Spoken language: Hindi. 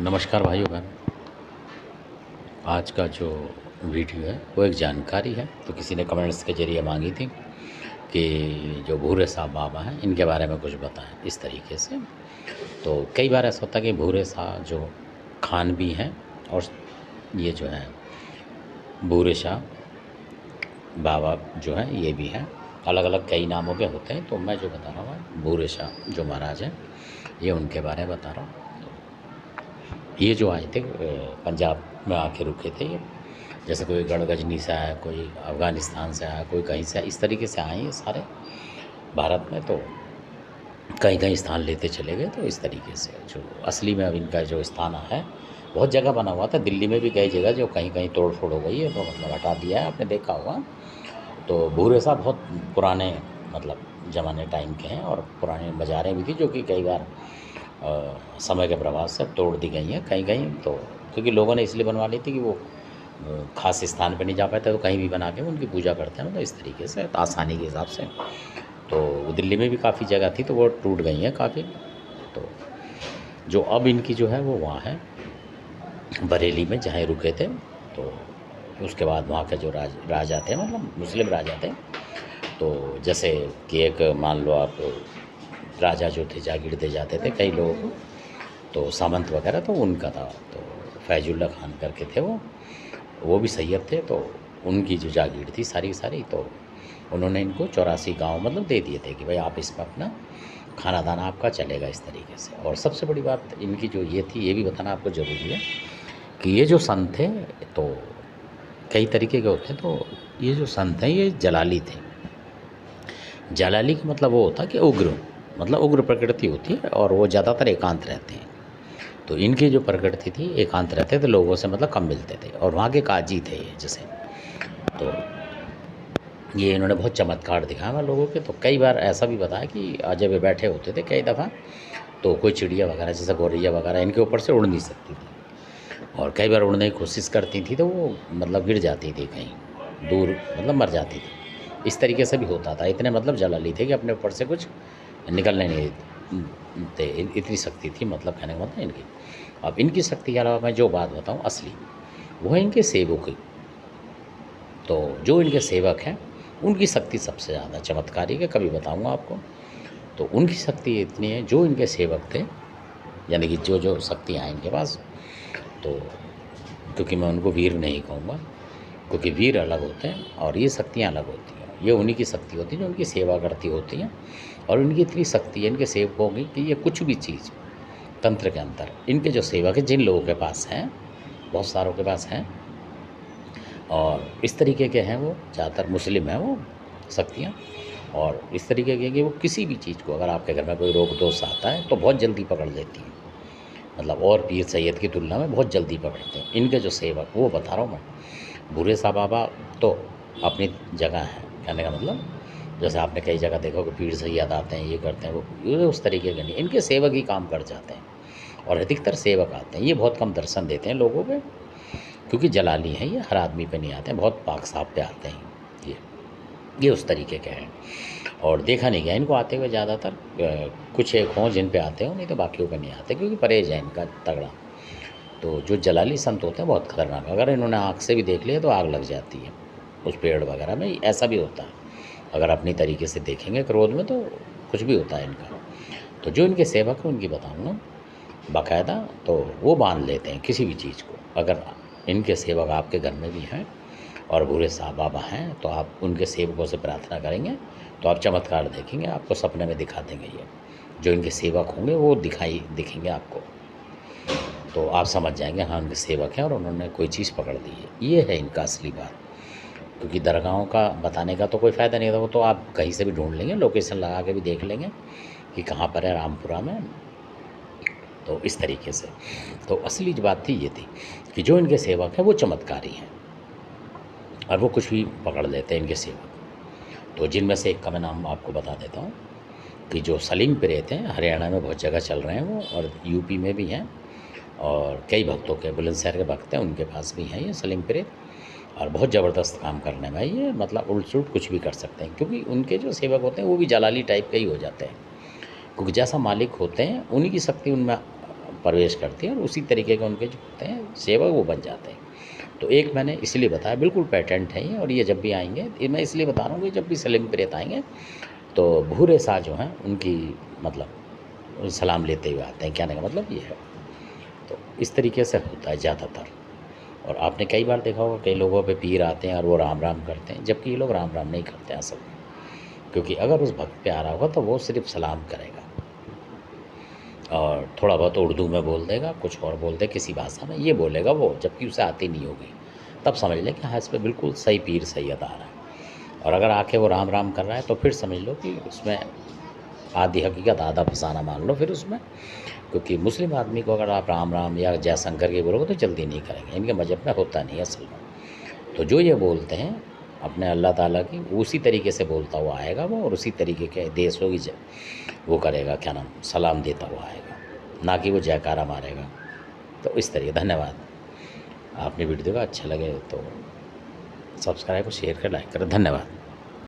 नमस्कार भाइयों बहन। आज का जो वीडियो है वो एक जानकारी है। तो किसी ने कमेंट्स के ज़रिए मांगी थी कि जो भूरे साहब बाबा हैं इनके बारे में कुछ बताएं इस तरीके से। तो कई बार ऐसा होता है कि भूरे शाह जो खान भी हैं और ये जो है भूरे शाह बाबा जो हैं ये भी हैं, अलग अलग कई नामों के होते हैं। तो मैं जो बता रहा हूँ भूरे शाह जो महाराज हैं ये उनके बारे में बता रहा हूँ। ये जो आए थे पंजाब में आके रुके थे ये, जैसे कोई गढ़गजनी से आया, कोई अफ़गानिस्तान से आया, कोई कहीं से आया, इस तरीके से आए ये सारे भारत में। तो कहीं कहीं स्थान लेते चले गए। तो इस तरीके से जो असली में अब इनका जो स्थान है बहुत जगह बना हुआ था, दिल्ली में भी कई जगह जो कहीं कहीं तोड़ फोड़ हो गई है, तो मतलब हटा दिया है, आपने देखा होगा। तो भूरे साहब बहुत पुराने मतलब ज़माने टाइम के हैं और पुरानी मज़ारें भी थी जो कि कई बार समय के प्रभाव से तोड़ दी गई हैं कहीं कहीं। तो क्योंकि लोगों ने इसलिए बनवा ली थी कि वो ख़ास स्थान पे नहीं जा पाते, तो कहीं भी बना के उनकी पूजा करते हैं, मतलब इस तरीके से तो आसानी के हिसाब से। तो दिल्ली में भी काफ़ी जगह थी तो वो टूट गई हैं काफ़ी। तो जो अब इनकी जो है वो वहाँ है बरेली में जहाँ रुके थे। तो उसके बाद वहाँ के जो राजा थे, मतलब मुस्लिम राजा थे, तो जैसे कि एक मान लो आप राजा जो थे जागीर दे जाते थे कई लोगों को, तो सामंत वगैरह, तो उनका था। तो फैजुल्ला खान करके थे वो भी सैयद थे। तो उनकी जो जागीर थी सारी सारी, तो उन्होंने इनको 84 गांव मतलब दे दिए थे कि भाई आप इसमें अपना खाना दाना आपका चलेगा इस तरीके से। और सबसे बड़ी बात इनकी जो ये थी, ये भी बताना आपको ज़रूरी है कि ये जो संत थे तो कई तरीके के होते हैं। तो ये जो संत हैं ये जलाली थे। जलाली का मतलब वो होता है कि उग्र, मतलब उग्र प्रकृति होती है और वो ज़्यादातर एकांत रहते हैं। तो इनकी जो प्रकृति थी एकांत रहते थे, लोगों से मतलब कम मिलते थे, और वहाँ के काजी थे ये जैसे। तो ये इन्होंने बहुत चमत्कार दिखाया मैं लोगों के। तो कई बार ऐसा भी बताया कि जब ये बैठे होते थे कई दफ़ा, तो कोई चिड़िया वगैरह जैसे गौरैया वगैरह इनके ऊपर से उड़ नहीं सकती थी, और कई बार उड़ने की कोशिश करती थी तो वो मतलब गिर जाती थी कहीं दूर, मतलब मर जाती थी। इस तरीके से भी होता था। इतने मतलब जलाली थे कि अपने ऊपर से कुछ निकलने नहीं थे, इतनी शक्ति थी, मतलब कहने का मतलब इनकी। अब इनकी शक्ति के अलावा मैं जो बात बताऊँ असली, वो है इनके सेवक की। तो जो इनके सेवक हैं उनकी शक्ति सबसे ज़्यादा चमत्कारी है, कभी बताऊँगा आपको। तो उनकी शक्ति इतनी है, जो इनके सेवक थे यानी कि जो जो शक्तियाँ हैं इनके पास, तो क्योंकि मैं उनको वीर नहीं कहूँगा, क्योंकि वीर अलग होते हैं और ये शक्तियाँ अलग होती हैं। ये उन्हीं की शक्ति होती है जो उनकी सेवा करती होती हैं, और इनकी इतनी शक्ति है इनके सेवकों की कि ये कुछ भी चीज़ तंत्र के अंतर इनके जो सेवक है, जिन लोगों के पास हैं, बहुत सारों के पास हैं और इस तरीके के हैं, वो ज़्यादातर मुस्लिम हैं वो शक्तियाँ, और इस तरीके के कि वो किसी भी चीज़ को अगर आपके घर में कोई रोग दोष आता है तो बहुत जल्दी पकड़ लेती हैं, मतलब और पीर सैयद की तुलना में बहुत जल्दी पकड़ते हैं। इनके जो सेवक वो बता रहा हूँ मैं। भूरे साहब बाबा तो अपनी जगह है, कहने का मतलब जैसे आपने कई जगह देखा कि पीर सैयद आते हैं, ये करते हैं, वो ये उस तरीके के नहीं, इनके सेवक ही काम कर जाते हैं और अधिकतर सेवक आते हैं। ये बहुत कम दर्शन देते हैं लोगों पे, क्योंकि जलाली हैं, ये हर आदमी पे नहीं आते हैं, बहुत पाक साहब पे आते हैं ये उस तरीके के हैं। और देखा नहीं गया इनको आते हुए ज़्यादातर, कुछ एक हों जिन पे आते हो, नहीं तो बाकियों पे नहीं आते, क्योंकि परहेज है इनका तगड़ा। तो जो जलाली संत होते हैं बहुत खतरनाक, अगर इन्होंने आँख से भी देख लिया तो आग लग जाती है उस पेड़ वगैरह में, ऐसा भी होता है। अगर अपनी तरीके से देखेंगे क्रोध में तो कुछ भी होता है इनका। तो जो इनके सेवक हैं उनकी बताऊँगा बाकायदा, तो वो बांध लेते हैं किसी भी चीज़ को। अगर इनके सेवक आपके घर में भी हैं और भूरे साहब बाबा हैं, तो आप उनके सेवकों से प्रार्थना करेंगे तो आप चमत्कार देखेंगे, आपको सपने में दिखा देंगे। ये जो इनके सेवक होंगे वो दिखेंगे आपको, तो आप समझ जाएंगे हाँ उनके सेवक हैं और उन्होंने कोई चीज़ पकड़ दी है। ये है इनका असली बात। क्योंकि दरगाहों का बताने का तो कोई फ़ायदा नहीं था, वो तो आप कहीं से भी ढूंढ लेंगे, लोकेशन लगा के भी देख लेंगे कि कहाँ पर है, रामपुरा में। तो इस तरीके से तो असली जो बात थी ये थी कि जो इनके सेवक हैं वो चमत्कारी हैं और वो कुछ भी पकड़ लेते हैं इनके सेवक। तो जिनमें से एक का मैं नाम आपको बता देता हूँ कि जो सलीम प्रेत हैं, हरियाणा में बहुत जगह चल रहे हैं वो, और यूपी में भी हैं, और कई भक्तों के बुलंदशहर के भक्त हैं उनके पास भी हैं ये सलीम प्रेत, और बहुत ज़बरदस्त काम करने में ये, मतलब उल्ट सुलट कुछ भी कर सकते हैं, क्योंकि उनके जो सेवक होते हैं वो भी जलाली टाइप के ही हो जाते हैं, क्योंकि जैसा मालिक होते हैं उन्हीं की शक्ति उनमें प्रवेश करती है और उसी तरीके के उनके जो होते हैं सेवक वो बन जाते हैं। तो एक मैंने इसलिए बताया, बिल्कुल पेटेंट है ये, और ये जब भी आएंगे, ये मैं इसलिए बता रहा हूँ कि जब भी सलीम प्रेत आएंगे तो भूरे शाह जो हैं उनकी मतलब सलाम लेते हुए आते हैं, कहने का मतलब ये है। तो इस तरीके से होता है ज़्यादातर। और आपने कई बार देखा होगा कई लोगों पे पीर आते हैं और वो राम राम करते हैं, जबकि ये लोग राम राम नहीं करते हैं असल में, क्योंकि अगर उस भक्त पे आ रहा होगा तो वो सिर्फ सलाम करेगा और थोड़ा बहुत उर्दू में बोल देगा, कुछ और बोल दे किसी भाषा में, ये बोलेगा वो, जबकि उसे आती नहीं होगी। तब समझ लें कि हाँ इस पर बिल्कुल सही पीर सैयद आ रहा है। और अगर आके वो राम राम कर रहा है तो फिर समझ लो कि उसमें आधी हकीकत आधा फसाना मान लो फिर उसमें, क्योंकि मुस्लिम आदमी को अगर आप राम राम या जयशंकर के बोलोगे तो जल्दी नहीं करेंगे, इनके मजहब में होता नहीं है असल में। तो जो ये बोलते हैं अपने अल्लाह ताला की, उसी तरीके से बोलता हुआ आएगा वो, और उसी तरीके के देशों की वो करेगा, क्या नाम, सलाम देता हुआ आएगा, ना कि वो जयकारा मारेगा। तो इस तरीके। धन्यवाद। आपने वीडियो देखा, अच्छा लगे तो सब्सक्राइब और शेयर कर, लाइक करें। धन्यवाद।